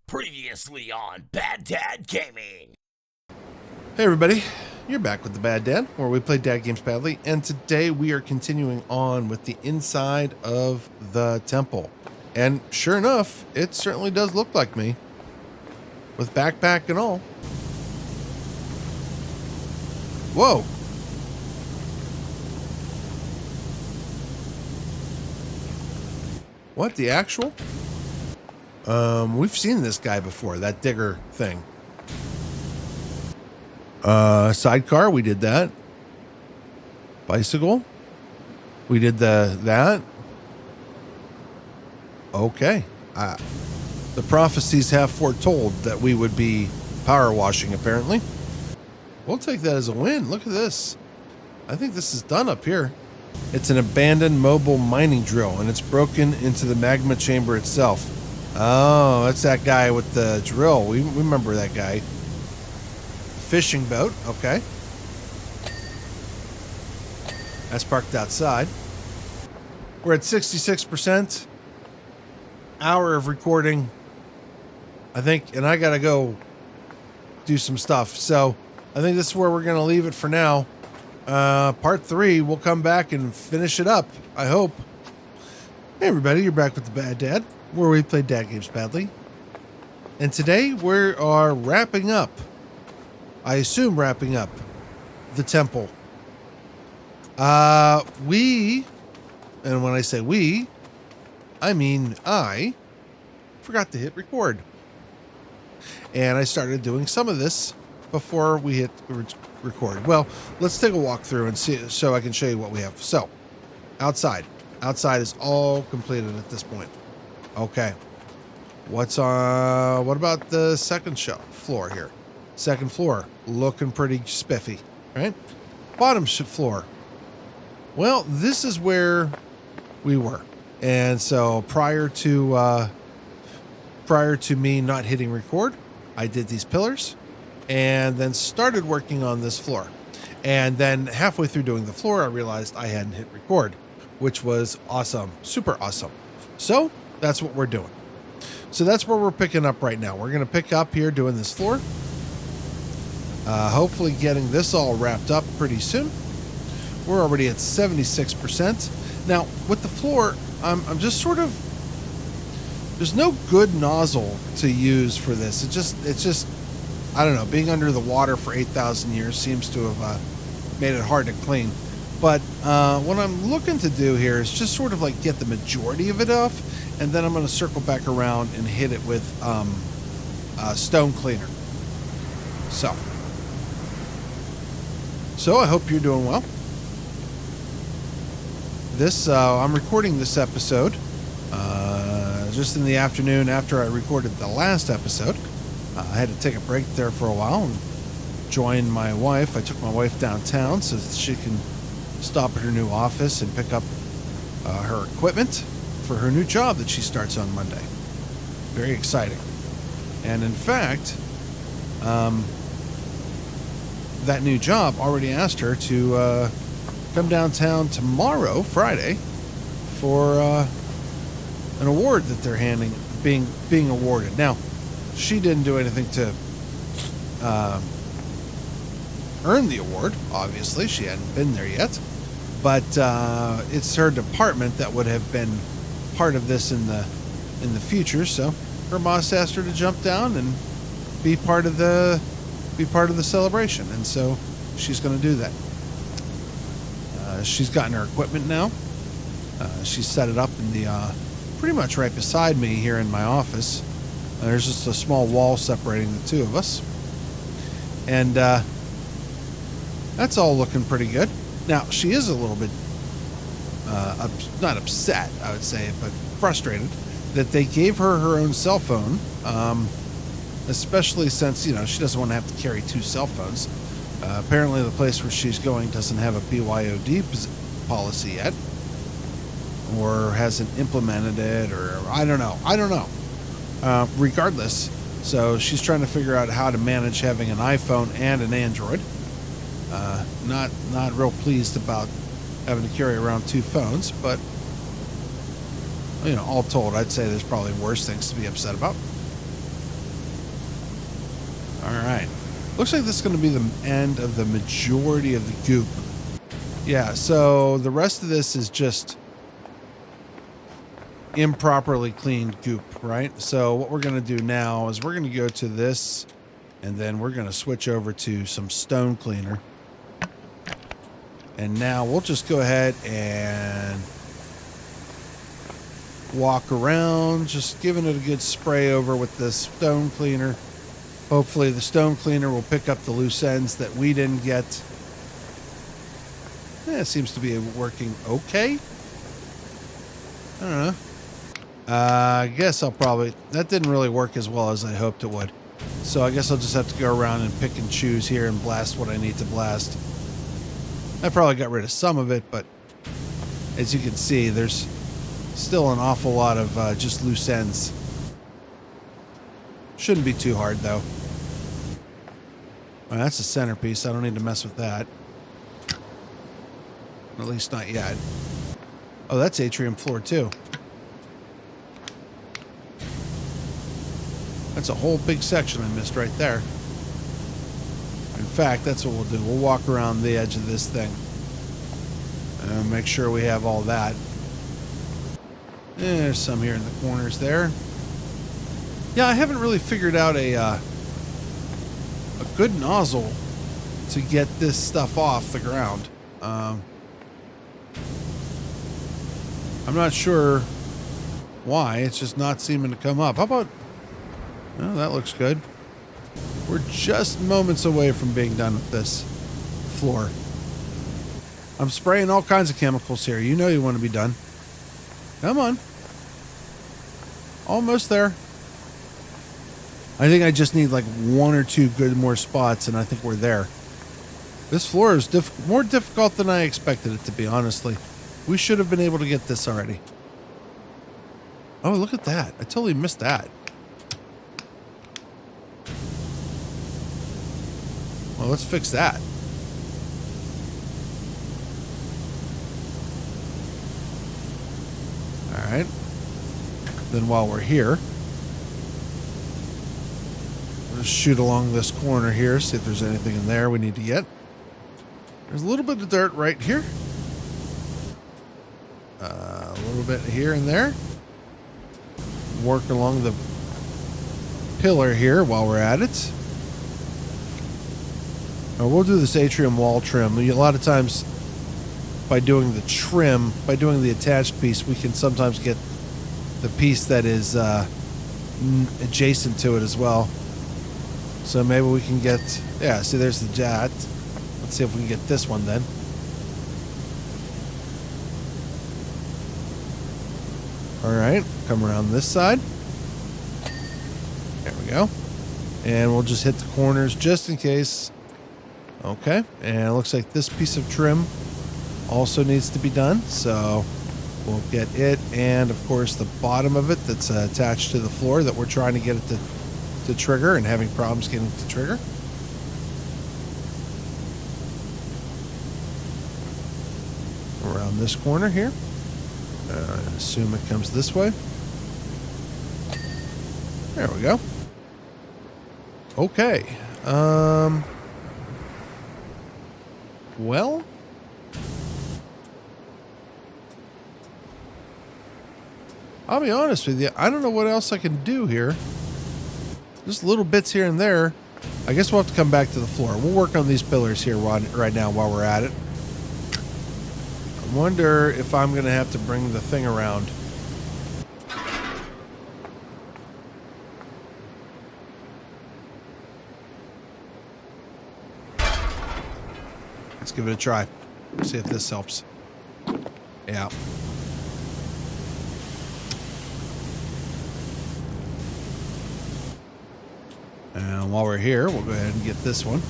Previously on BadDad Gaming. Hey everybody, you're back with the Bad Dad, where we play dad games badly, and today we are continuing on with the inside of the temple. And sure enough, it certainly does look like me, with backpack and all. Whoa! What, the actual? We've seen this guy before, that digger thing. Sidecar, we did that. Bicycle, we did that. Okay. The prophecies have foretold that we would be power washing, apparently. We'll take that as a win. Look at this. I think this is done up here. It's an abandoned mobile mining drill, and it's broken into the magma chamber itself. Oh, that's that guy with the drill. We remember that guy. Fishing boat, okay. That's parked outside. We're at 66%. Hour of recording, I think, and I gotta go do some stuff. So I think this is where we're gonna leave it for now. Part 3, we'll come back and finish it up, I hope. Hey everybody, you're back with the Bad Dad, where we play dad games badly. And today we are wrapping up, I assume wrapping up, the temple. And when I say we, I mean I forgot to hit record. And I started doing some of this before we hit record. Well, let's take a walk through and see, so I can show you what we have. So, outside is all completed at this point. Okay. What about the second floor here? Second floor, looking pretty spiffy, right? Bottom floor. Well, this is where we were. And so prior to me not hitting record, I did these pillars and then started working on this floor. And then halfway through doing the floor, I realized I hadn't hit record, which was awesome, super awesome. So that's what we're doing. So that's where we're picking up right now. We're going to pick up here doing this floor. Hopefully getting this all wrapped up pretty soon. We're already at 76%. Now with the floor, I'm just sort of, there's no good nozzle to use for this. It's just, I don't know, being under the water for 8,000 years seems to have made it hard to clean. But what I'm looking to do here is just sort of like get the majority of it off, and then I'm going to circle back around and hit it with stone cleaner. So I hope you're doing well. I'm recording this episode just in the afternoon after I recorded the last episode. I had to take a break there for a while and join my wife. I took my wife downtown so that she can stop at her new office and pick up her equipment for her new job that she starts on Monday. Very exciting. And in fact, that new job already asked her to come downtown tomorrow, Friday, for an award that they're being awarded. Now, she didn't do anything to earn the award. Obviously, she hadn't been there yet, but it's her department that would have been part of this in the future. So, her boss asked her to jump down and be part of the celebration, and so she's going to do that. She's gotten her equipment now. She's set it up in the pretty much right beside me here in my office. There's just a small wall separating the two of us, and that's all looking pretty good. Now she is a little bit not upset, I would say, but frustrated that they gave her her own cell phone, especially since she doesn't want to have to carry 2 cell phones. Apparently the place where she's going doesn't have a BYOD policy yet, or hasn't implemented it, or I don't know. Regardless, so she's trying to figure out how to manage having an iPhone and an Android. Not real pleased about having to carry around 2 phones, but all told, I'd say there's probably worse things to be upset about. Looks like this is going to be the end of the majority of the goop. Yeah, so the rest of this is just improperly cleaned goop, right? So what we're going to do now is we're going to go to this, and then we're going to switch over to some stone cleaner. And now we'll just go ahead and walk around, just giving it a good spray over with this stone cleaner. Hopefully the stone cleaner will pick up the loose ends that we didn't get. Yeah, it seems to be working okay. I don't know. I guess I'll probably... That didn't really work as well as I hoped it would. So I guess I'll just have to go around and pick and choose here and blast what I need to blast. I probably got rid of some of it, but as you can see, there's still an awful lot of just loose ends. Shouldn't be too hard, though. Well, that's a centerpiece. I don't need to mess with that. At least not yet. Oh, that's atrium floor, too. That's a whole big section I missed right there. In fact, that's what we'll do. We'll walk around the edge of this thing and make sure we have all that. There's some here in the corners there. Yeah, I haven't really figured out a good nozzle to get this stuff off the ground. I'm not sure why. It's just not seeming to come up. How about... Oh, that looks good. We're just moments away from being done with this floor. I'm spraying all kinds of chemicals here. You know you want to be done. Come on. Almost there. I think I just need like one or two good more spots, and I think we're there. This floor is more difficult than I expected it to be, honestly. We should have been able to get this already. Oh, look at that. I totally missed that. Well, let's fix that. All right. Then while we're here, let's shoot along this corner here, see if there's anything in there we need to get. There's a little bit of dirt right here. A little bit here and there. Work along the pillar here while we're at it. We'll do this atrium wall trim. A lot of times, by doing the trim, by doing the attached piece, we can sometimes get the piece that is adjacent to it as well. So maybe we can get... Yeah, see, there's the jet. Let's see if we can get this one then. All right, come around this side. There we go. And we'll just hit the corners just in case... Okay, and it looks like this piece of trim also needs to be done, so we'll get it, and of course the bottom of it that's attached to the floor that we're trying to get it to trigger and having problems getting it to trigger. Around this corner here. I assume it comes this way. There we go. Okay. Well, I'll be honest with you. I don't know what else I can do here. Just little bits here and there. I guess we'll have to come back to the floor. We'll work on these pillars here right now while we're at it. I wonder if I'm going to have to bring the thing around. Let's give it a try. See if this helps. Yeah. And while we're here, we'll go ahead and get this one.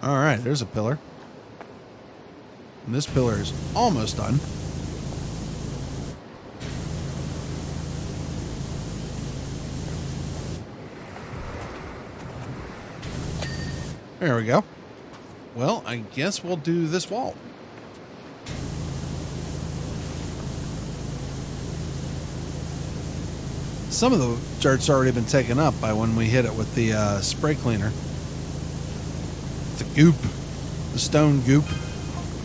All right, there's a pillar. And this pillar is almost done. There we go. Well, I guess we'll do this wall. Some of the dirt's already been taken up by when we hit it with the spray cleaner. The goop. The stone goop.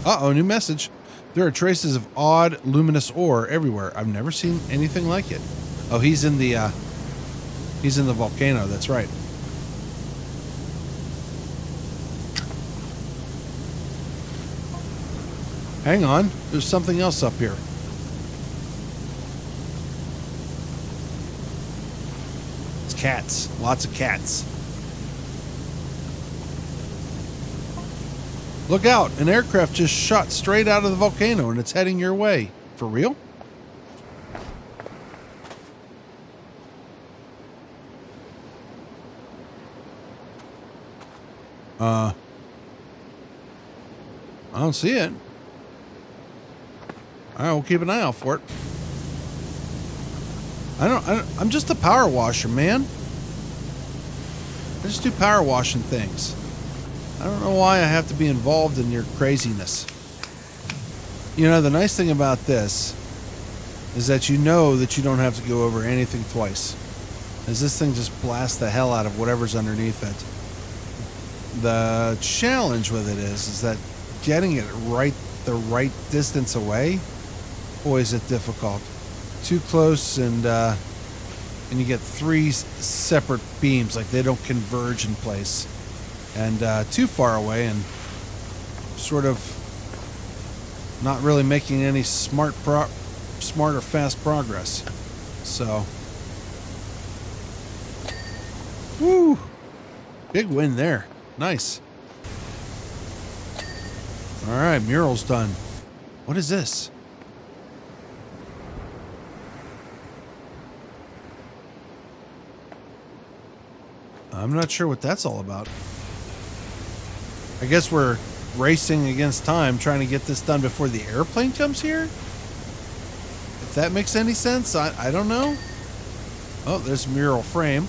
Uh-oh, new message. There are traces of odd, luminous ore everywhere. I've never seen anything like it. Oh, he's in the volcano, that's right. Hang on, there's something else up here. It's cats, lots of cats. Look out, an aircraft just shot straight out of the volcano and it's heading your way. For real? I don't see it. All right, we'll keep an eye out for it. I'm just a power washer, man. I just do power washing things. I don't know why I have to be involved in your craziness. You know, the nice thing about this is that you know that you don't have to go over anything twice, as this thing just blasts the hell out of whatever's underneath it. The challenge with it is that getting it the right distance away, boy, is it difficult. Too close and you get three separate beams, like they don't converge in place. And too far away and sort of not really making any smart or fast progress. So, woo, big win there. Nice. All right, mural's done. What is this? I'm not sure what that's all about. I guess we're racing against time, trying to get this done before the airplane comes here? If that makes any sense, I don't know. Oh, there's a mural frame.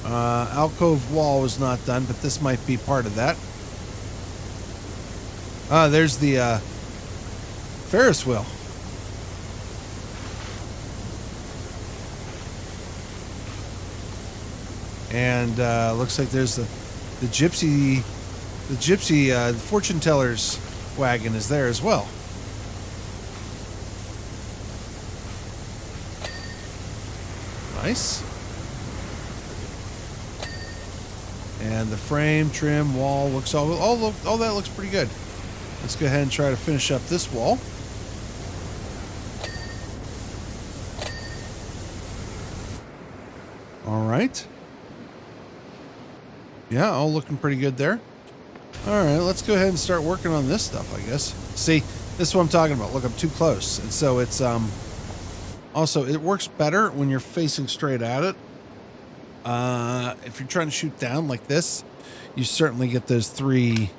Alcove wall was not done, but this might be part of that. There's the Ferris wheel. And looks like there's the gypsy fortune teller's wagon is there as well. Nice. And the frame, trim, wall looks all that looks pretty good. Let's go ahead and try to finish up this wall. All right. Yeah, all looking pretty good there. All right, let's go ahead and start working on this stuff, I guess. See, this is what I'm talking about. Look, I'm too close. And so it's, also, it works better when you're facing straight at it. If you're trying to shoot down like this, you certainly get those three,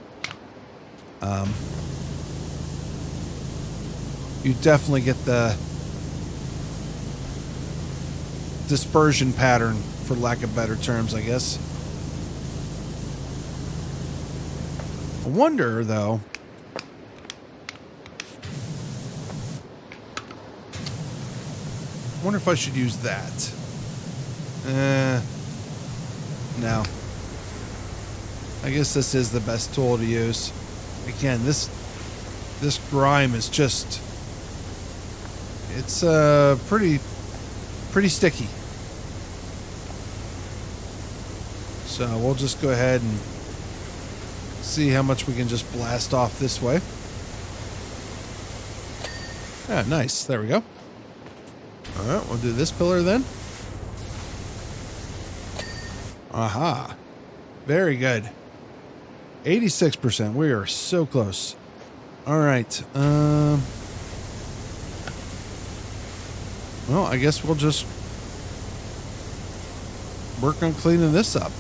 you definitely get the dispersion pattern, for lack of better terms, I guess. I wonder, though, if I should use that. No. I guess this is the best tool to use. Again, this grime is just, it's pretty sticky. So we'll just go ahead and see how much we can just blast off this way. Ah, nice. There we go. All right, we'll do this pillar then. Aha. Very good. 86%. We are so close. All right. Well, I guess we'll just work on cleaning this up.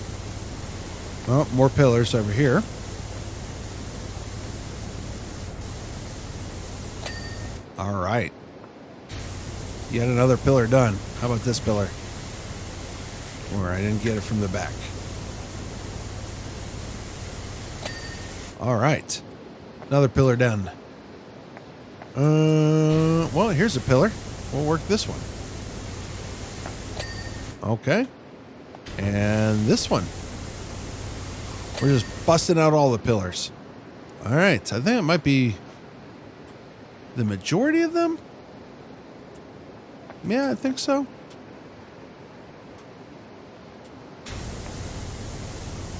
Oh, more pillars over here. All right. Yet another pillar done. How about this pillar? Or I didn't get it from the back. All right. Another pillar done. Well, here's a pillar. We'll work this one. Okay. And this one. We're just busting out all the pillars. All right. I think it might be the majority of them. Yeah, I think so.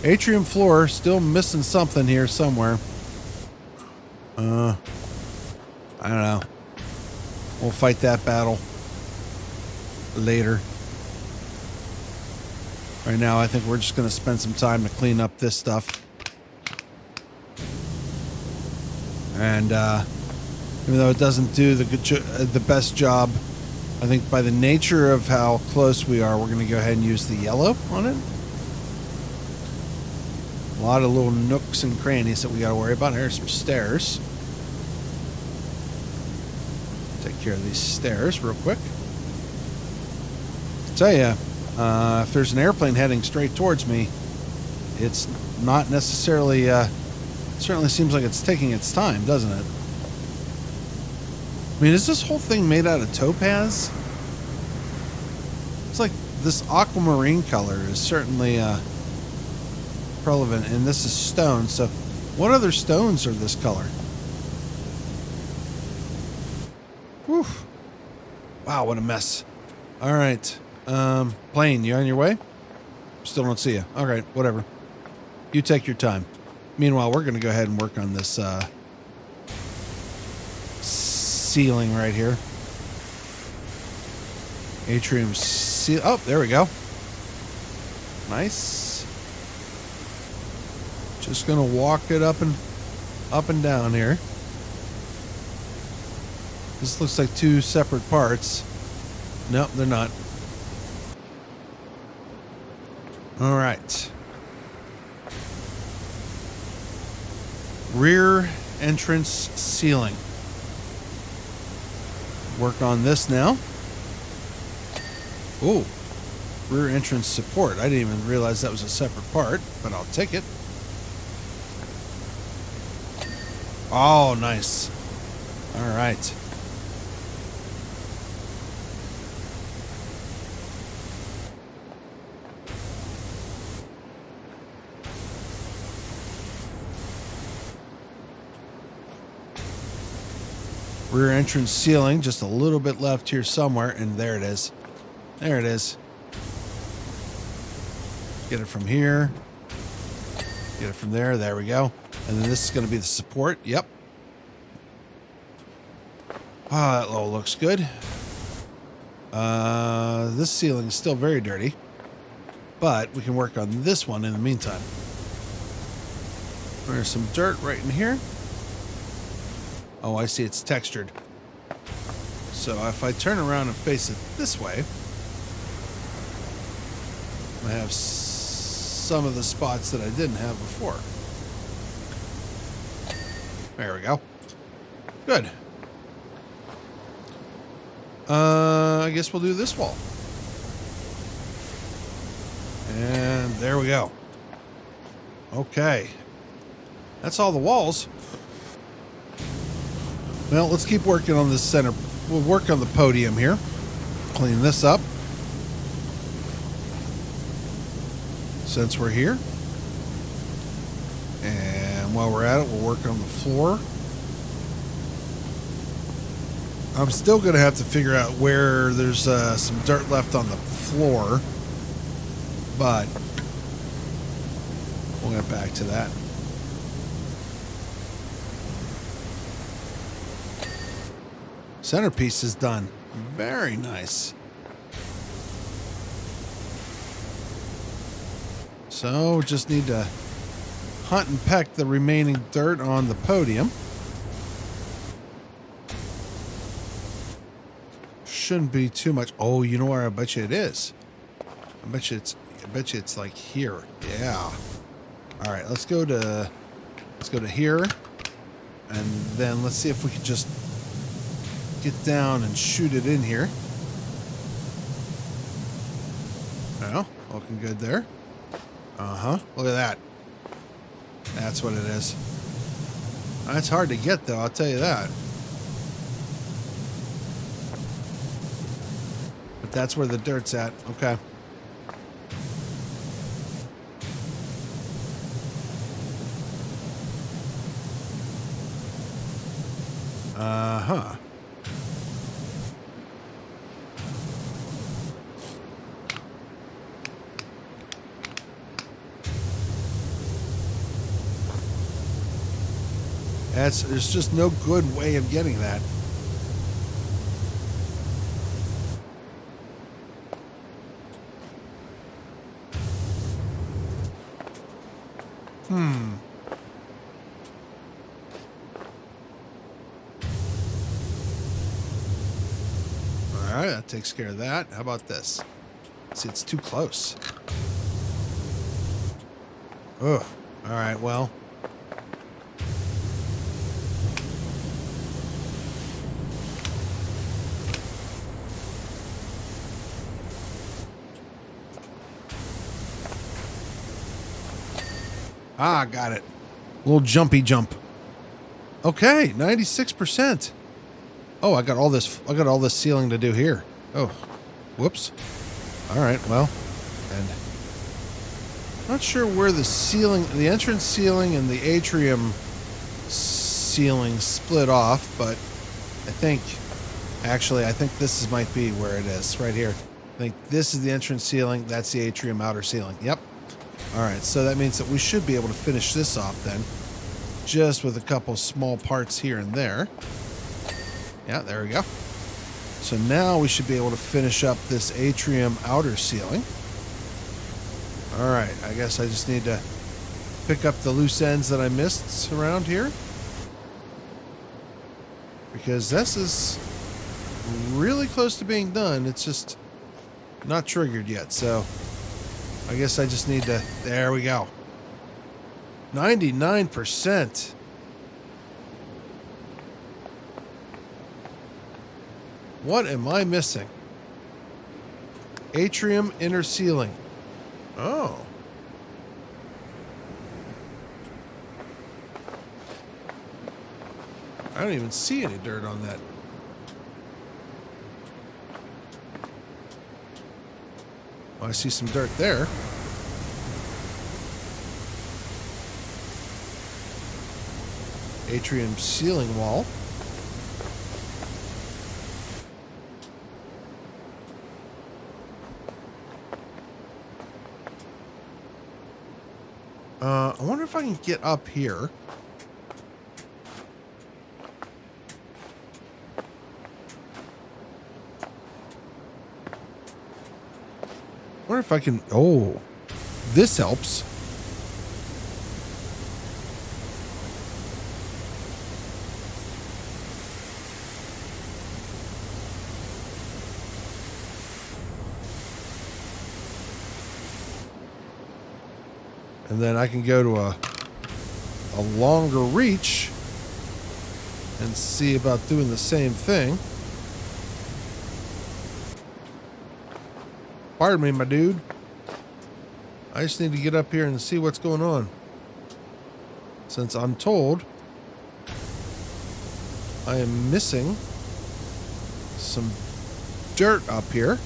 Atrium floor, still missing something here somewhere. I don't know. We'll fight that battle later. Right now, I think we're just going to spend some time to clean up this stuff. And even though it doesn't do the best job, I think by the nature of how close we are, we're going to go ahead and use the yellow on it. A lot of little nooks and crannies that we got to worry about. Here's some stairs. Take care of these stairs real quick. I'll tell you, if there's an airplane heading straight towards me, it's not necessarily, certainly seems like it's taking its time, doesn't it? I mean, is this whole thing made out of topaz? It's like this aquamarine color is certainly relevant, and this is stone. So what other stones are this color? Whew. Wow, what a mess. All right. Plane, you on your way? Still don't see you. All right, whatever. You take your time. Meanwhile, we're going to go ahead and work on this ceiling right here. Atrium seal. Oh, there we go. Nice. Just going to walk it up and down here. This looks like two separate parts. Nope, they're not. All right. Rear entrance ceiling. Work on this now. Ooh. Rear entrance support. I didn't even realize that was a separate part, but I'll take it. Oh, nice. All right. Rear entrance ceiling, just a little bit left here somewhere, and there it is. There it is. Get it from here. Get it from there. There we go. And then this is going to be the support. Yep. Ah, that all looks good. This ceiling is still very dirty, but we can work on this one in the meantime. There's some dirt right in here. Oh, I see, it's textured. So if I turn around and face it this way, I have some of the spots that I didn't have before. There we go. Good. I guess we'll do this wall. And there we go. Okay. That's all the walls. Well, let's keep working on this center. We'll work on the podium here. Clean this up. Since we're here. And while we're at it, we'll work on the floor. I'm still going to have to figure out where there's some dirt left on the floor. But we'll get back to that. Centerpiece is done. Very nice. So just need to hunt and peck the remaining dirt on the podium. Shouldn't be too much. Oh, you know where I bet you it is. I bet you it's like here. Yeah. All right, let's go to here, and then let's see if we can just get down and shoot it in here. Well, looking good there. Look at that. That's what it is. That's hard to get, though, I'll tell you that. But that's where the dirt's at. Okay. Uh-huh. There's just no good way of getting that. All right, that takes care of that. How about this? See, it's too close. Ugh. All right, well. Ah, got it. A little jumpy jump. Okay, 96%. Oh, I got all this sealing to do here. Oh, whoops. All right, well, and not sure where the entrance ceiling and the atrium ceiling split off, but I think this might be where it is, right here. I think this is the entrance ceiling. That's the atrium outer ceiling. Yep. All right, so that means that we should be able to finish this off then, just with a couple small parts here and there. Yeah, there we go. So now we should be able to finish up this atrium outer ceiling. All right, I guess I just need to pick up the loose ends that I missed around here, because this is really close to being done. It's just not triggered yet, so I guess I just need to... There we go. 99%. What am I missing? Atrium inner ceiling. Oh. I don't even see any dirt on that. Oh, I see some dirt there. Atrium ceiling wall. I wonder if I can get up here. I wonder if I can... Oh, this helps. And then I can go to a longer reach and see about doing the same thing. Pardon me, my dude. I just need to get up here and see what's going on, since I'm told I am missing some dirt up here.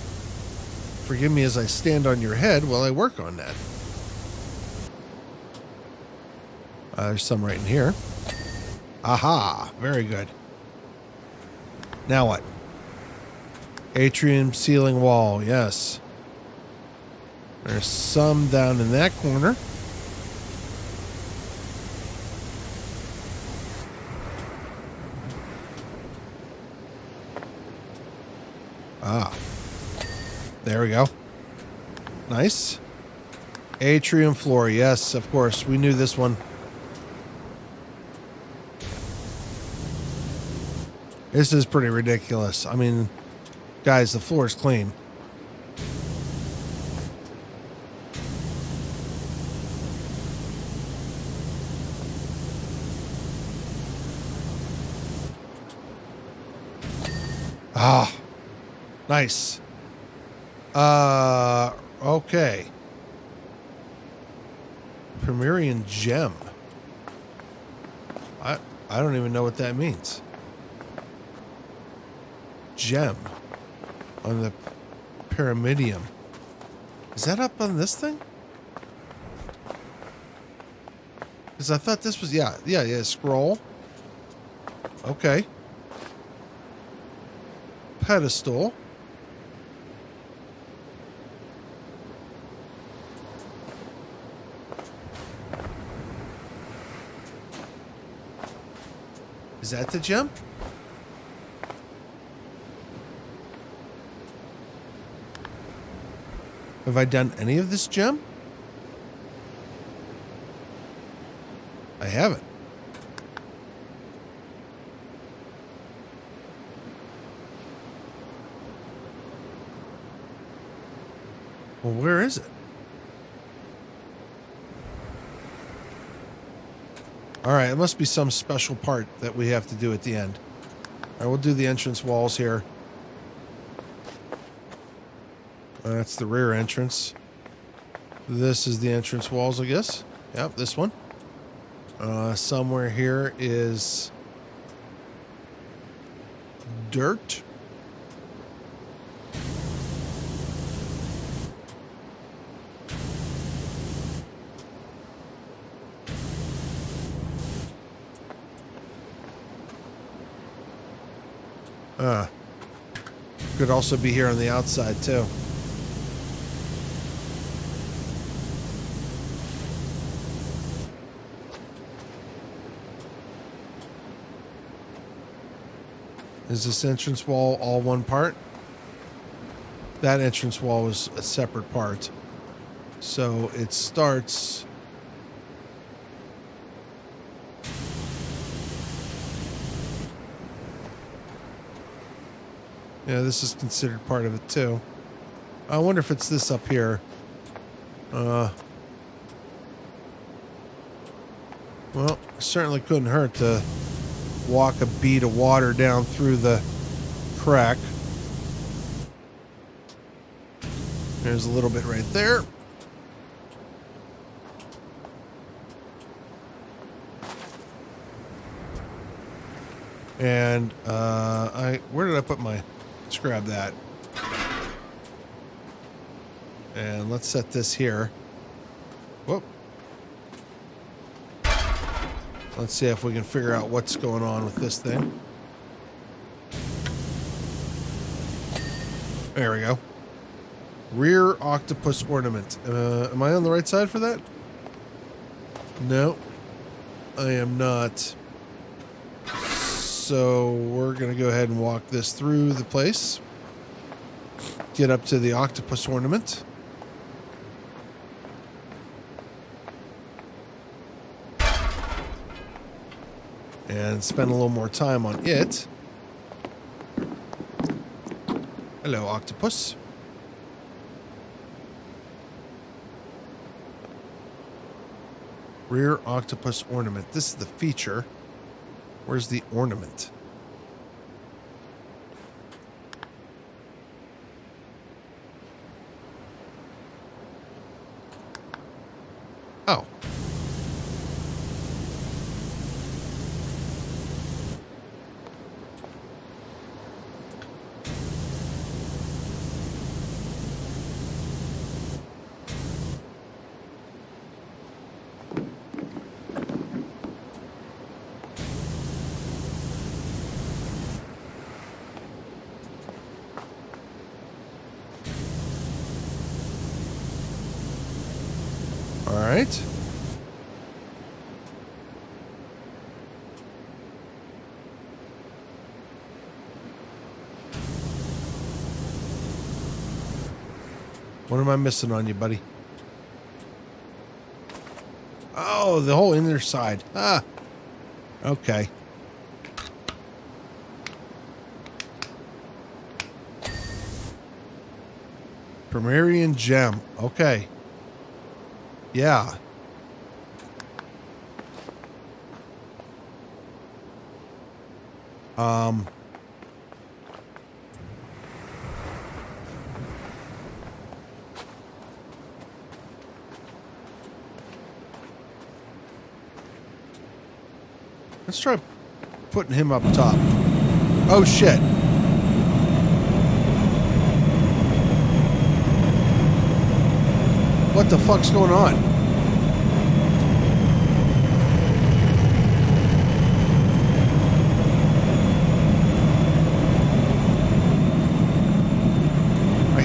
Forgive me as I stand on your head while I work on that. There's some right in here. Aha, very good. Now what? Atrium ceiling wall, yes. There's some down in that corner. Ah, there we go. Nice. Atrium floor, yes, of course. We knew this one. This is pretty ridiculous. I mean, guys, the floor is clean. Ah, nice. Okay. Primerian gem. I don't even know what that means. Gem on the pyramidium. Is that up on this thing? Because I thought this was, yeah, scroll. Okay. pedestal. Is that the gem? Have I done any of this gem? I haven't. Well, where is it? All right, it must be some special part that we have to do at the end. All right, we'll do the entrance walls here. That's the rear entrance. This is the entrance walls, I guess. Yep, this one. Somewhere here is dirt. Could also be here on the outside too. Is this entrance wall all one part? That entrance wall was a separate part. So it starts... Yeah, this is considered part of it too. I wonder if it's this up here. Well, certainly couldn't hurt to walk a bead of water down through the crack. There's a little bit right there. And where did I put my... Let's grab that. And let's set this here. Whoop. Let's see if we can figure out what's going on with this thing. There we go. Rear octopus ornament. Am I on the right side for that? No, I am not. So we're going to go ahead and walk this through the place. Get up to the octopus ornament. And spend a little more time on it. Hello, octopus. Rear octopus ornament. This is the feature. Where's the ornament? Oh. All right. What am I missing on you, buddy? Oh, the whole inner side. Ah. Okay. Primarian gem. Okay. Yeah. Let's try putting him up top. Oh, shit. What the fuck's going on?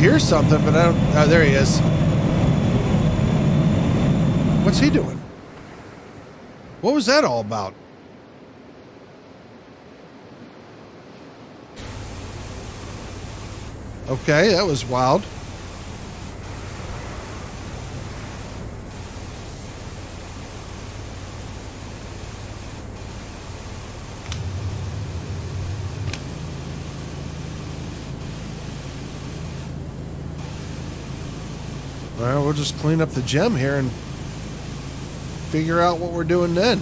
hear something, but I don't... Oh, there he is. What's he doing? What was that all about? Okay, that was wild. Well, we'll just clean up the gem here and figure out what we're doing then.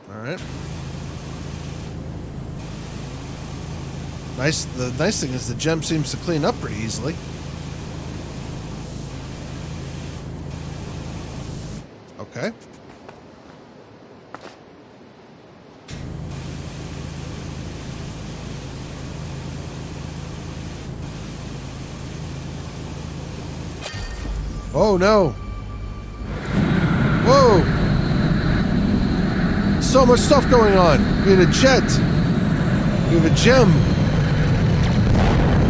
All right. The nice thing is the gem seems to clean up pretty easily. Okay. Oh no! Whoa! So much stuff going on. We have a jet. We have a gem.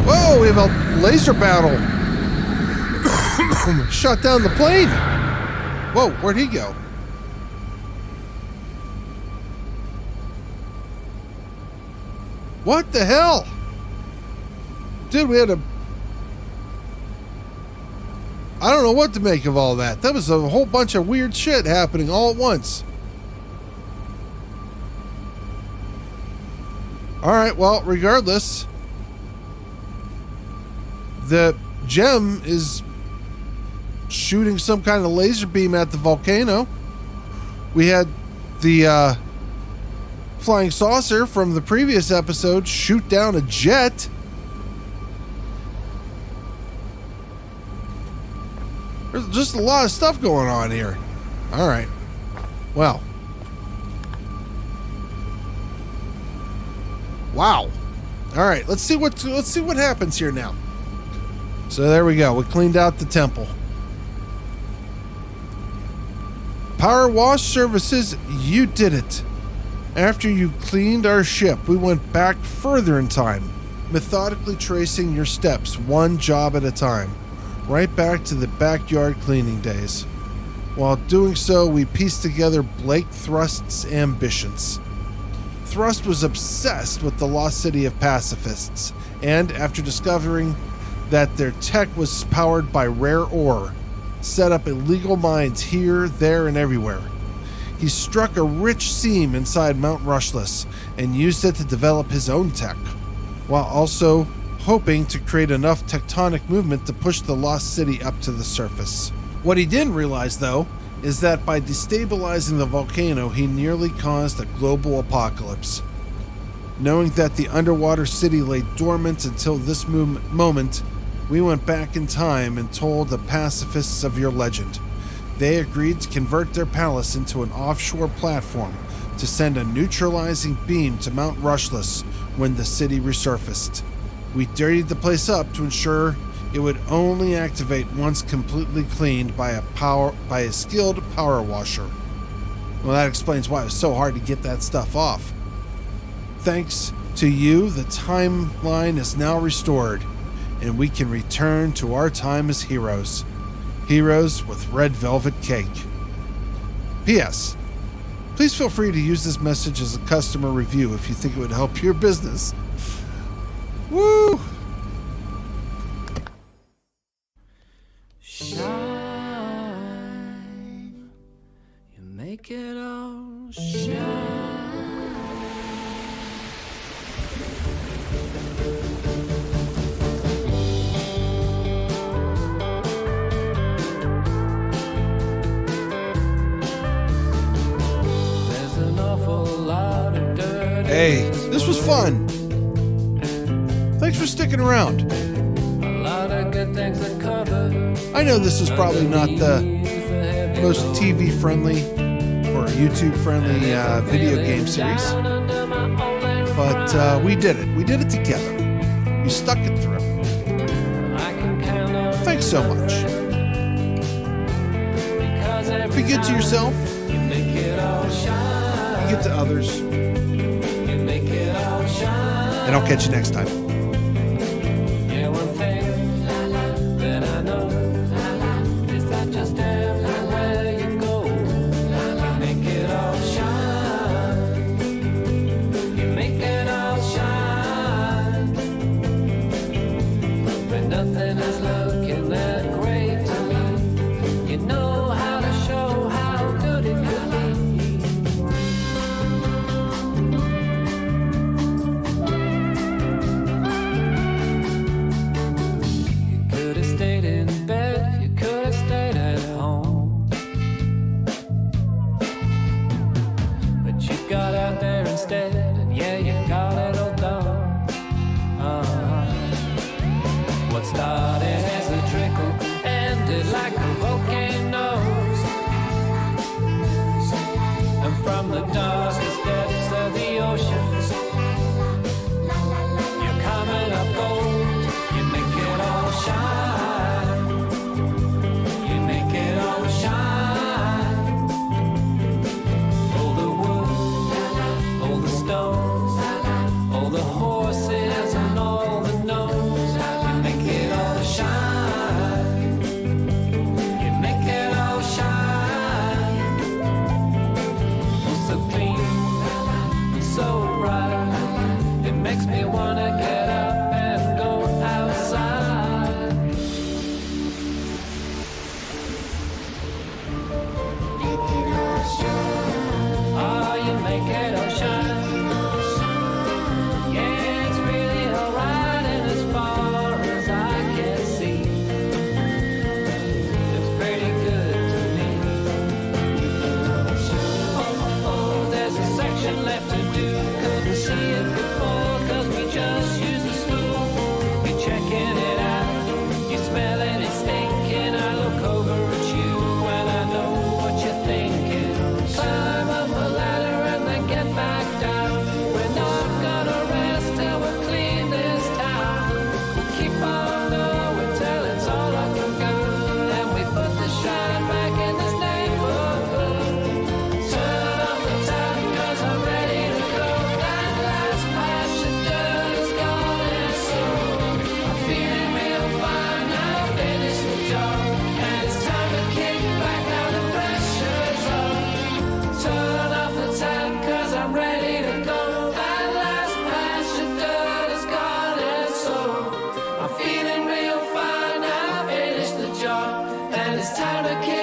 Whoa! We have a laser battle. Shot down the plane. Whoa! Where'd he go? What the hell? Dude, we had a... I don't know what to make of all that. That was a whole bunch of weird shit happening all at once. Alright, well, regardless, the gem is shooting some kind of laser beam at the volcano. We had the flying saucer from the previous episode shoot down a jet. There's just a lot of stuff going on here. All right. Well. Wow. All right. Let's see what happens here now. So there we go. We cleaned out the temple. Power wash services, you did it. After you cleaned our ship, we went back further in time, methodically tracing your steps one job at a time. Right back to the backyard cleaning days. While doing so, we pieced together Blake Thrust's ambitions. Thrust was obsessed with the lost city of pacifists, and after discovering that their tech was powered by rare ore, set up illegal mines here, there, and everywhere. He struck a rich seam inside Mount Rushless and used it to develop his own tech, while also hoping to create enough tectonic movement to push the lost city up to the surface. What he didn't realize, though, is that by destabilizing the volcano, he nearly caused a global apocalypse. Knowing that the underwater city lay dormant until this moment, we went back in time and told the pacifists of your legend. They agreed to convert their palace into an offshore platform to send a neutralizing beam to Mount Rushless when the city resurfaced. We dirtied the place up to ensure it would only activate once completely cleaned by a skilled power washer. Well, that explains why it was so hard to get that stuff off. Thanks to you, the timeline is now restored, and we can return to our time as heroes. Heroes with red velvet cake. P.S. Please feel free to use this message as a customer review if you think it would help your business. Woo! Shine, you make it all shine. There's an awful lot of dirt. Hey, this was fun. Thanks for sticking around. A lot of good things to cover. I know this is probably not the most TV-friendly or YouTube-friendly video game series, but we did it. We did it together. We stuck it through. Thanks so much. Be good to yourself. You get to others. You make it all shine. And I'll catch you next time. Yeah, one thing that I know is that just everywhere you go, you make it all shine. You make it all shine. When nothing is looking that great to me, you know how to show how good it could be. You could have stayed in bed, you could have stayed at home, but you got out there instead, and yeah, you got it all done. What started as a trickle ended like a volcano, and from the darkest depths of the ocean, you're coming up gold. You make it all shine. You make it all shine. All the wood, all the stones, all the horses and all the gnomes. You make it all shine. You make it all shine. Oh, so clean, so bright. It makes me wanna get up and go outside. Oh, you make it all shine. Yeah, it's really alright, and as far as I can see, it's pretty good to me. Oh, there's a section left to do. Couldn't see it before, 'cause we just used the stool. You're checking it out, you're smelling it stinking. I look over at you and I know what you're thinking. Climb up the ladder and then get back down. We're not gonna rest till we clean this town. We'll keep on going till it's all up and gone, and we put the shine back in this neighborhood. Turn off the tap 'cause I'm ready to go. That last patch of dirt is gone, and so I'm feeling real fine. Now I finished the job, and it's time to kick back. Now the pressure's on. Turn off the tap 'cause I'm ready to go. That last patch of dirt is gone, and so I'm feeling real fine. Now I finished the job, and it's time to kick